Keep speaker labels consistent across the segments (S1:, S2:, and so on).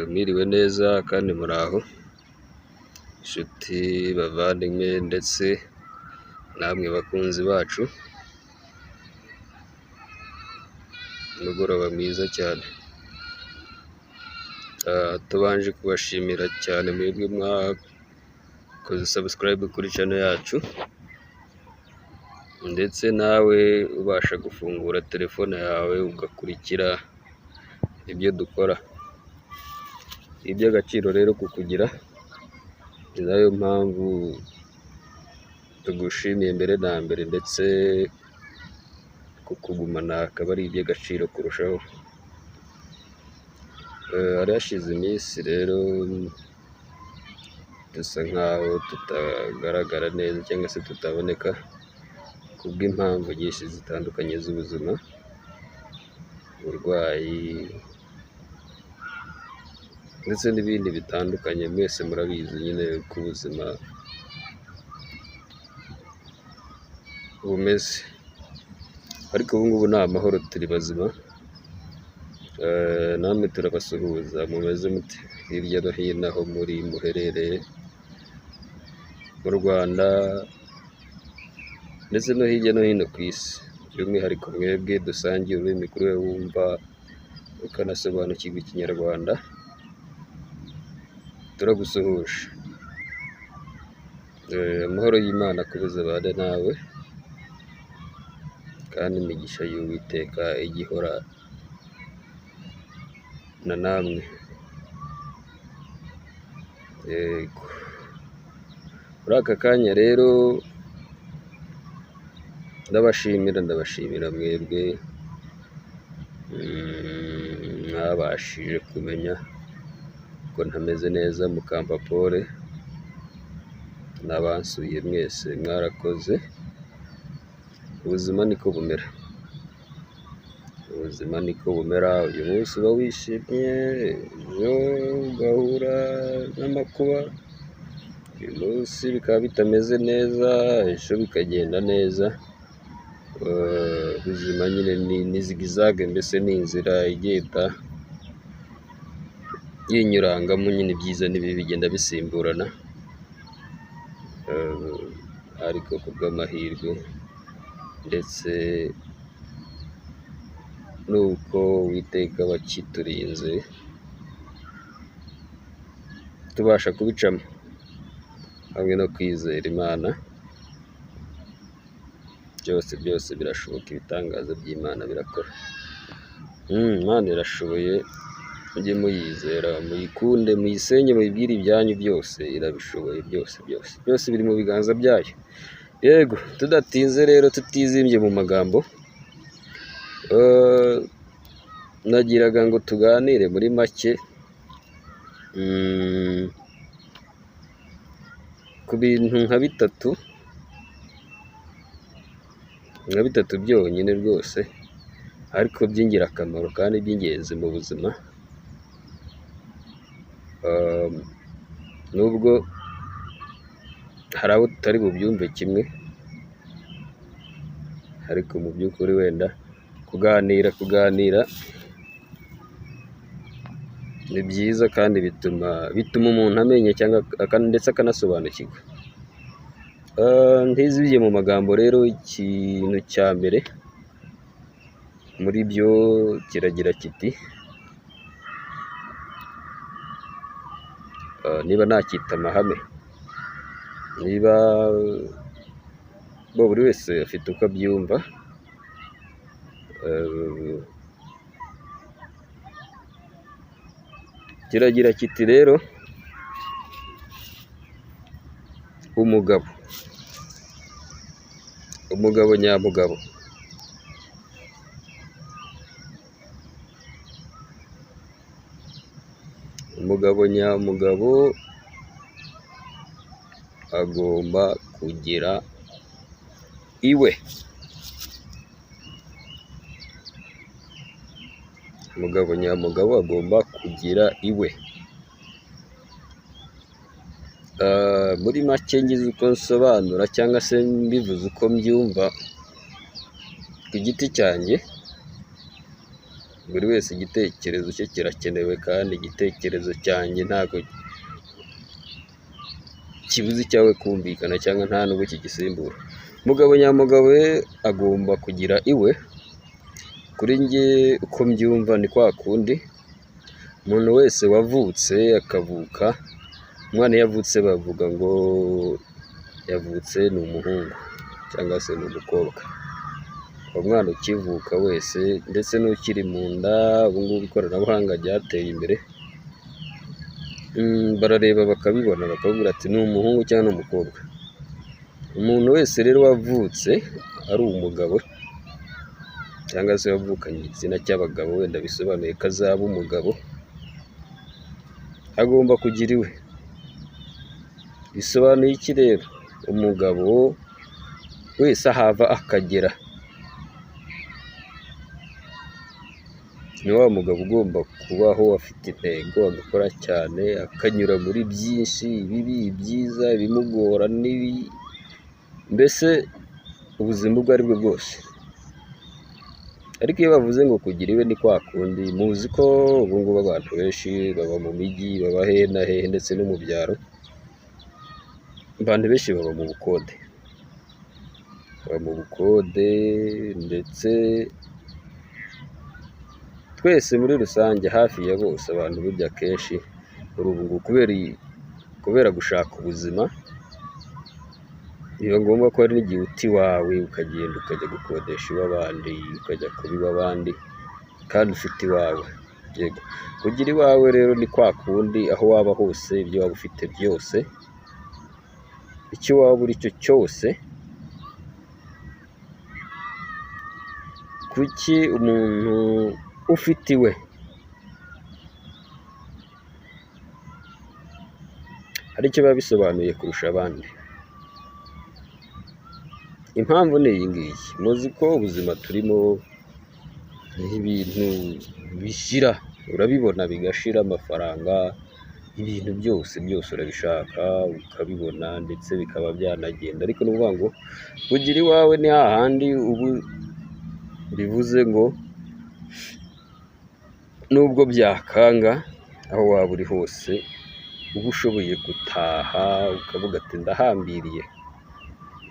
S1: Mwiriwe neza kandi muraho inshuti bavandimwe ndetse namwe bakunzi bacu, umugoroba mwiza cyane. Tubanje kubashimira cyane mwebwe mwakoze subscribe kuri channel yacu, ndetse nawe ubasha gufungura telefone yawe ugakurikira ibyo dukora. Iby'agaciro rero kukugira, ni nayo mpamvu tugushimiye mbere na mbere, ndetse kukugumana akaba ari iby'agaciro kurushaho. Hari hashize iminsi rero dusa nkaho tutagaragara neza cyangwa se tutaboneka kubw'impamvu nyinshi zitandukanye z'ubuzima, uburwayi ndetse n'ibindi bitandukanye. Mwese murabizi nyine ko ubuzima bumeze, ariko ubu ngubu ni amahoro, turi bazima. Namwe turabasuhuza, mumeze mute hirya no hino aho muherereye mu Rwanda ndetse no hirya no hino ku isi, by'umwihariko mwebwe dusangiye ururimi kuri we wumva ukanasobanukirwa Ikinyarwanda, turagusuhuje. Amahoro y'Imana akomeze abane nawe, kandi imigisha y'Uwiteka ijye ihora na namwe. Yego, muri aka kanya rero ndabashimira mwebwe mwabashije kumenya ko ntameze neza, mukampa pole. N'abansuye mwese mwarakoze. Ubuzima niko bumera, ubuzima niko bumera. Uyu munsi uba wishimye, ejo ugahura n'amakuba, uyu munsi bikaba bitameze neza, ejo bikagenda neza. Ubuzima nyine ni zigizage, mbese ni inzira igenda yinyurangamo, nyine ibyiza n'ibibi bigenda bisimburana. Ariko ku bw'amahirwe ndetse nuko Uwiteka wakiturinze, tubasha kubicamo hamwe no kwizera Imana. Byose birashoboka, ibitangaza by'Imana birakora. Imana irashoboye, mujye muyizera, muyikunde, muyisenye, muyibwire ibyanyu byose, irabishoboye. Byose biri mu biganza byayo. Yego, tudatinze rero, tutizimbye mu magambo, nagiraga ngo tuganire muri make ku bintu nka bitatu byonyine rwose, ariko by'ingirakamaro kandi by'ingenzi mu buzima. Nubwo hari abo tutari bubyumve kimwe, ariko mu by'ukuri wenda kuganira ni byiza, kandi bituma umuntu amenya cyangwa ndetse akanasobanukirwa. Ntizibiye mu magambo rero, ikintu cya mbere muri byo kiragira kiti, niba nacyita amahame, niba buri wese afite uko abyumva, kiragira kiti rero, umugabo nyamugabo agomba kugira iwe. Umugabo nyamugabo agomba kugira iwe. Muri make ngize uko nsobanura cyangwa se mbivuze uko mbyumva ku giti cyanjye, buri wese igitekerezo cye kirakenewe, kandi igitekerezo cyanjye ntabwo kibuze icyawe kumvikana, cyangwa nta n'ubwo kigisimbura. Umugabo nyamugabo we agomba kugira iwe. Kuri njye uko mbyumva ni kwa kundi umuntu wese wavutse akavuka, umwana iyo avutse bavuga ngo yavutse ni umuhungu cyangwa se ni umukobwa. Umwana ukivuka wese ndetse n'ukiri mu nda, ubu ngubu ikoranabuhanga ryateye imbere, barareba bakabibona bakavuga ati ni umuhungu cyangwa ni umukobwa. Umuntu wese rero wavutse ari umugabo cyangwa se wavukanye igitsina cy'abagabo, wenda bisobanuye ko azaba umugabo, agomba kugira iwe. Bisobanuye iki rero? Umugabo wese ahava akagera ni wa mugabo ugomba kubaho afite intego, agakora cyane, akanyura muri byinshi, ibibi, ibyiza, ibimugora mbese ubuzima ubwo ari bwo bwose. Ariko iyo bavuze ngo kugira iwe ni kwa kundi, muzi ko ubu ngubu abantu benshi baba mu mijyi, baba hehe na hehe ndetse no mu byaro, abantu benshi baba mu bukode, ndetse twese muri rusange hafi ya bose abantu burya kenshi muri ubu ngubu kubera gushaka ubuzima, biba ngombwa ko hari n'igihe uta iwawe ukagenda ukajya gukodesha iw'abandi, ukajya kuba iw'abandi kandi ufite iwawe. Yego, kugira iwawe rero ni kwa kundi aho waba hose, ibyo waba ufite byose, icyo waba uri cyo cyose. Kuki umuntu ufite iwe hari icyo biba bisobanuye kurusha abandi? Impamvu ni iyi ngiyi. Muzi ko ubuzima turimo ni ibintu bishira, urabibona bigashira, amafaranga, ibintu byose urabishaka ukabibona ndetse bikaba byanagenda. Ariko ni ukuvuga ngo kugira iwawe ni hahandi ubu bivuze ngo nubwo byakanga aho waba uri hose, uba ushoboye gutaha ukavuga ati ndahambiriye,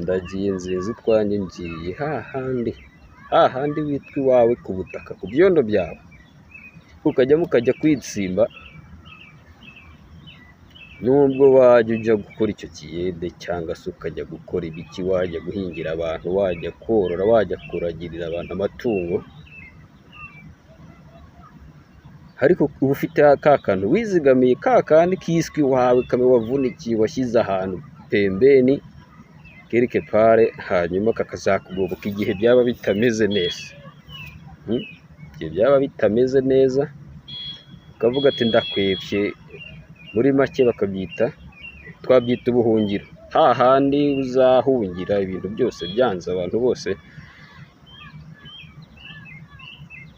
S1: ndagiye nziza utwanjye, ngiye hahandi witwa iwawe, ku butaka, ku byondo byawe, mukajya kwitsimba. Nubwo wajya ujya gukora icyo kiyede cyangwa se ukajya gukora ibiki, wajya guhingira abantu, wajya korora, wajya kuragirira abantu amatungo, ariko uba ufite ka kantu wizigamiye, ka kandi kiswe iwawe, kamwe wavunikiye, washyize ahantu pembeni quelque part, hanyuma kakazakugoboka igihe byaba bitameze neza. Igihe byaba bitameze neza ukavuga ati ndakwebye, muri make twabyita ubuhungiro, hahandi uzahungira ibintu byose byanze, abantu bose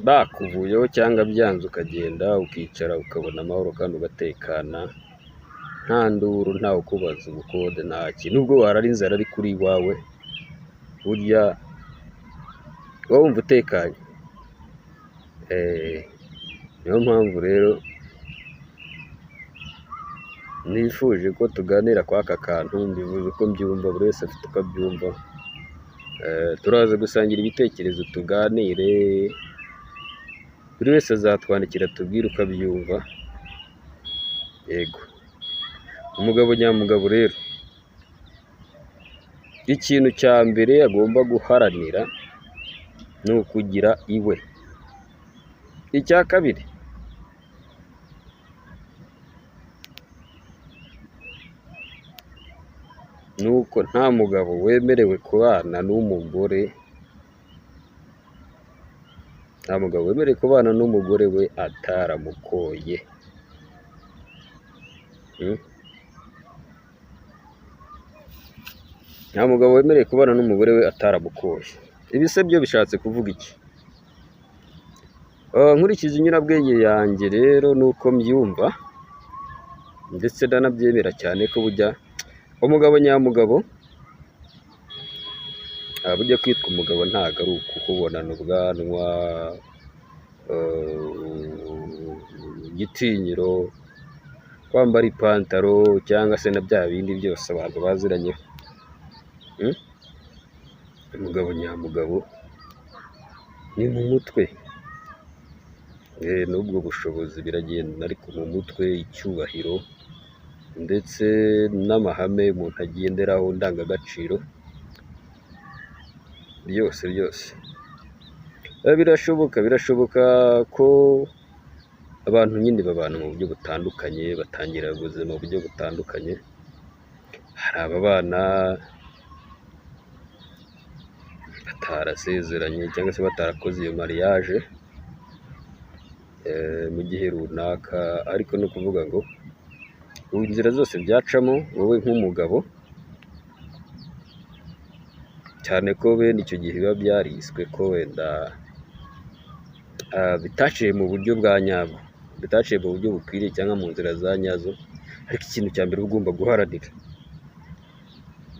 S1: bakuvuyeho cyangwa byanze, ukagenda ukicara ukabona amahoro kandi ugatekana, nta nduru, ntawe ukubaza ubukode, nta kintu. Nubwo warara inzara ari kuri iwawe, burya uba wumva utekanye. Niyo mpamvu rero nifuje ko tuganira kwa aka kantu, mbivuze uko mbyumva, buri wese afite uko abyumva. Turaza gusangira ibitekerezo, tuganire, buri wese azatwandikira tubwire uko abyumva. Yego, umugabo nyamugabo rero ikintu cya mbere agomba guharanira ni ukugira iwe. Icya kabiri, ni uko nta mugabo wemerewe kubana n'umugore, we ataramukoye. Nta mugabo wemerewe kubana n'umugore we ataramukoye. Ibi se byo bishatse kuvuga iki? Nkurikije inyurabwenge yanjye rero nuko mbyumva, ndetse ndanabyemera cyane ko burya umugabo nyamugabo, burya kwitwa umugabo ntabwo ari ukukubonana ubwanwa, igitinyiro, kwambara ipantaro cyangwa se na bya bindi byose abantu baziranyeho. Umugabo nyamugabo ni mu mutwe, n'ubwo bushobozi biragenda, ariko mu mutwe, icyubahiro ndetse n'amahame umuntu agenderaho, ndangagaciro, byose birashoboka ko abantu nyine babana mu buryo butandukanye, batangira ubuzima mu buryo butandukanye. Hari ababana batarasezeranye cyangwa se batarakoze iyo mariage mu gihe runaka, ariko ni ukuvuga ngo inzira zose byacamo, wowe nk'umugabo, cyane ko bene icyo gihe biba byariswe ko wenda bitaciye mu buryo bwa nyabwo, bitaciye mu buryo bukwiriye cyangwa mu nzira za nyazo, ariko ikintu cya mbere ugomba guharanira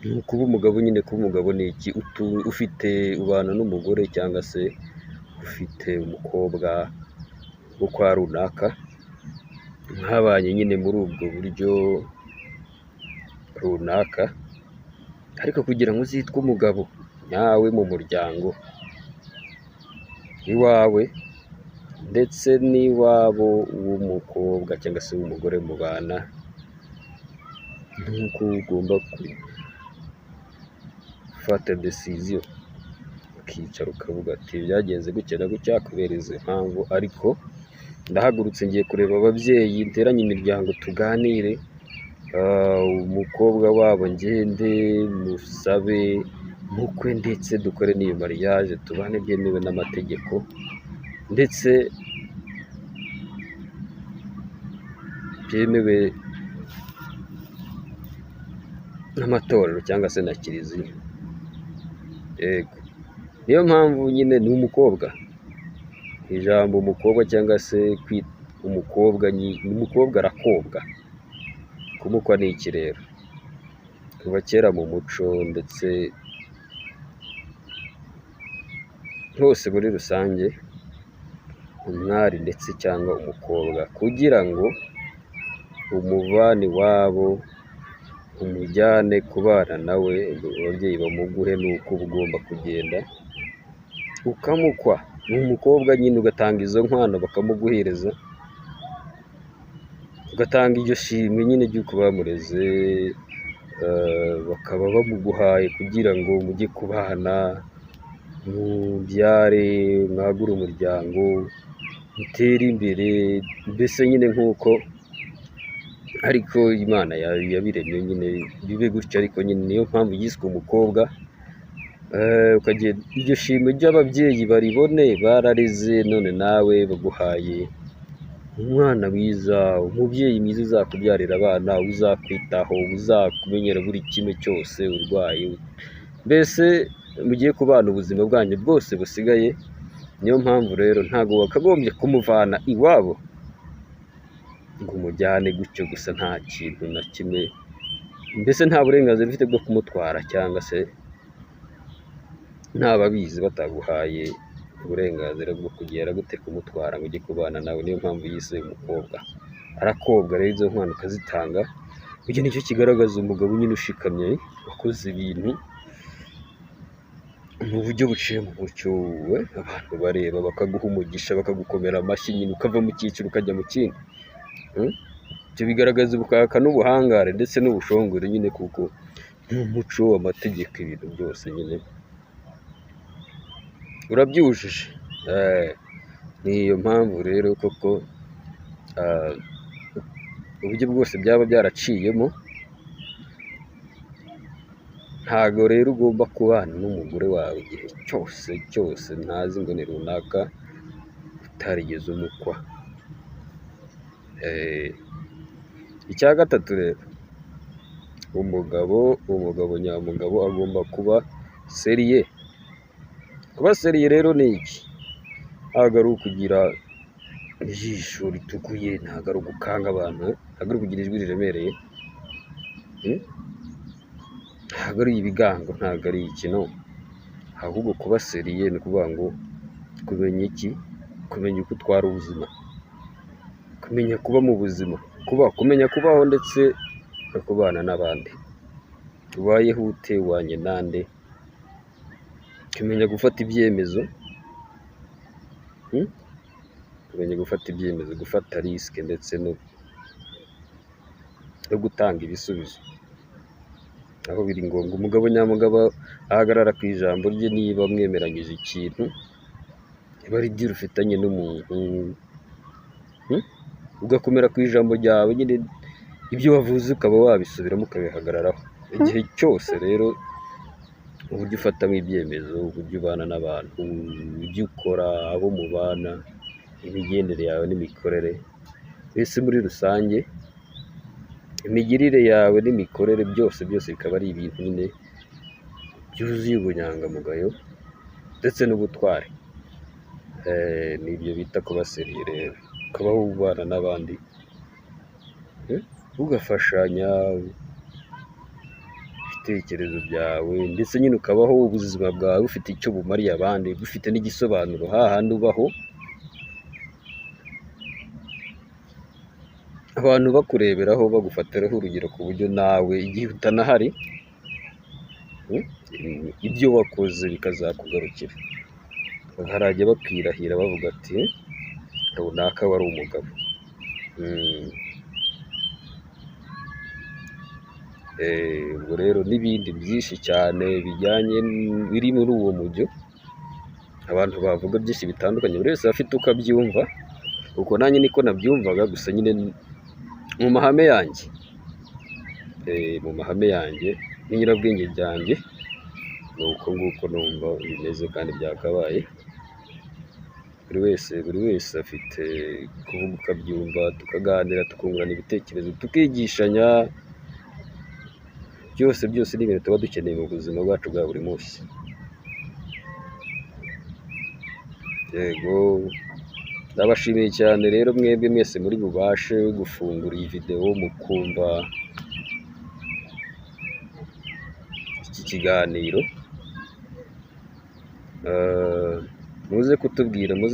S1: ni ukuba umugabo. Nyine kuba umugabo ni iki? Ubana n'umugore cyangwa se ufite umukobwa wo kwa runaka, mwabanye nyine muri ubwo buryo runaka, ariko kugira ngo uzitwe umugabo nyawe mu muryango iwawe ndetse n'iwabo w'umukobwa cyangwa se w'umugore mubana, nuko ugomba gufata decision, ukicara ukavuga ati byagenze gutya na gutya kubera izi mpamvu, ariko ndahagurutse ngiye kureba ababyeyi, nteranye imiryango, tuganire, umukobwa wabo ngende musabe mukwe, ndetse dukore n'iyo mariage, tubane byemewe n'amategeko ndetse byemewe n'amatorero cyangwa se na kiliziya. Yego, niyo mpamvu nyine ni umukobwa, ijambo umukobwa cyangwa se umukobwa arakobwa. Kumukwa ni iki rero? Kuva kera mu muco ndetse hose muri rusange, umwari ndetse cyangwa umukobwa, kugira ngo umuvane iwabo umujyane kubana nawe, ababyeyi bamuguhe, nuko uba ugomba kugenda ukamukwa. Ni umukobwa nyine, ugatanga izo nkwano bakamuguhereza, ugatanga iryo shimwe nyine ry'uko bamureze, bakaba bamuguhaye kugira ngo mujye kubana, mubyare, mwagure umuryango, mutere imbere, mbese nyine nk'uko ariko Imana yabiremye nyine bibe gutyo. Ariko nyine niyo mpamvu yiswe umukobwa, iryo shimwe ry'ababyeyi baribone, barareze, none nawe baguhaye umwana mwiza, umubyeyi mwiza uzakubyarira abana, uzakwitaho, uzakumenyera buri kimwe cyose, urwaye, mbese mugiye kubana ubuzima bwanyu bwose busigaye. Niyo mpamvu rero ntabwo wakagombye kumuvana iwabo ngo umujyane gutyo gusa, nta kintu na kimwe, mbese nta burenganzira ufite bwo kumutwara, cyangwa se ntababizi bataguhaye uburenganzira bwo kugera gute kumutwara ngo ujye kubana nawe. Niyo mpamvu yise umukobwa, arakobwa. Rero izo nkwano ukazitanga, icyo nicyo kigaragaza umugabo nyine ushikamye, wakoze ibintu mu buryo buciye mu mucyo, abantu bareba bakaguha umugisha, bakagukomera amashyi, nyine ukava mu cyiciro ukajya mu kindi. Ibyo bigaragaza ubukaka n'ubuhangare ndetse n'ubushongore nyine, kuko n'umuco, amategeko, ibintu byose nyine urabyujuje. Niyo mpamvu rero koko uburyo bwose byaba byaraciyemo, ntago rero ugomba kubana n'umugore wawe igihe cyose ntazi ngo ni runaka, utarigeze umukwa. Icya gatatu rero, umugabo nyamugabo agomba kuba seriye. Kuba seriye rero ni iki? Ntabwo ari ukugira ijisho ritukuye, ntabwo ari ugukanga abantu, ntabwo ari ukugira ijwi riremereye, ntabwo ari ibigango, ntabwo ari ikino, ahubwo kuba seriye ni ukuvuga ngo kumenya iki? kumenya uko utwara ubuzima, kumenya kuba mu buzima, kumenya kubaho ndetse no kubana n'abandi, ubayeho ute, ubanye nande, kumenya gufata ibyemezo, kumenya gufata ibyemezo, gufata risike ndetse no gutanga ibisubizo aho biri ngombwa. Umugabo nyamugabo ahagarara ku ijambo rye, niba mwemeranyije ikintu, niba ari deal ufitanye n'umuntu, ugakomera ku ijambo ryawe, nyine ibyo wavuze ukaba wabisubiramo ukabihagararaho igihe cyose. Rero uburyo ufatamo ibyemezo, uburyo ubana n'abantu, ibyo ukora, abo mubana, imigendere yawe n'imikorere, mbese muri rusange imigirire yawe n'imikorere byose bikaba ari ibintu nyine byuzuye ubunyangamugayo ndetse n'ubutwari. Nibyo bita kuba seriye rero, ukabaho ubana n'abandi, ugafashanya ibitekerezo byawe, ndetse nyine ukabaho ubuzima bwawe bufite icyo bumariye abandi, bufite n'igisobanuro, hahandi ubaho abantu bakureberaho, bagufatiraho urugero, ku buryo nawe igihe utanahari ibyo wakoze bikazakugarukira, bakarajya bakwirahira bavuga ati runaka wari umugabo. Ubwo rero n'ibindi byinshi cyane bijyanye biri muri uwo mujyo, abantu bavuga byinshi bitandukanye, buri wese afite uko abyumva, kuko nanjye niko nabyumvaga, gusa nyine mu mahame yanjye, mu mahame yanjye n'inyurabwenge byanjye, ni uko nguko numva bimeze kandi byakabaye. Buri wese afite kuvuga uko abyumva, tukaganira, tukungurana ibitekerezo, tukigishanya, byose ni ibintu tuba dukeneye mu buzima bwacu bwa buri munsi. Yego, ndabashimiye cyane rero mwebwe mwese muri bubashe gufungura iyi videwo mukumva iki kiganiro. Muze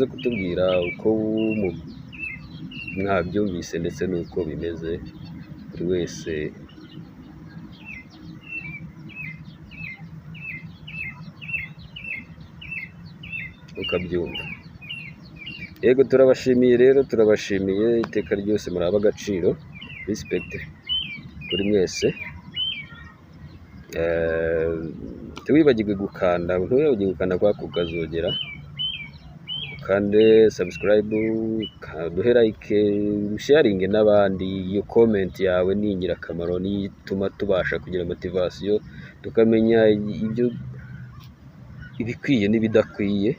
S1: kutubwira uko mwabyumvise ndetse n'uko bimeze, buri wese ukabyumva. Yego, turabashimiye rero, turabashimiye iteka ryose, muri ab'agaciro, respect kuri mwese. Ntiwibagirwe gukanda kwa kukazogera, ukande subscribe, duhe like, sharing n'abandi. Iyo comment yawe ni ingirakamaro, niyo ituma tubasha kugira motivation, tukamenya ibikwiye n'ibidakwiye.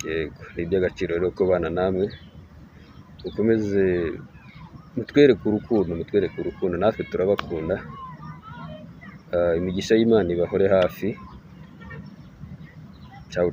S1: Yego, ni iby'agaciro rero kubana namwe, mukomeze mutwereke urukundo, natwe turabakunda. Imigisha y'Imana ibahore hafi. Ciao.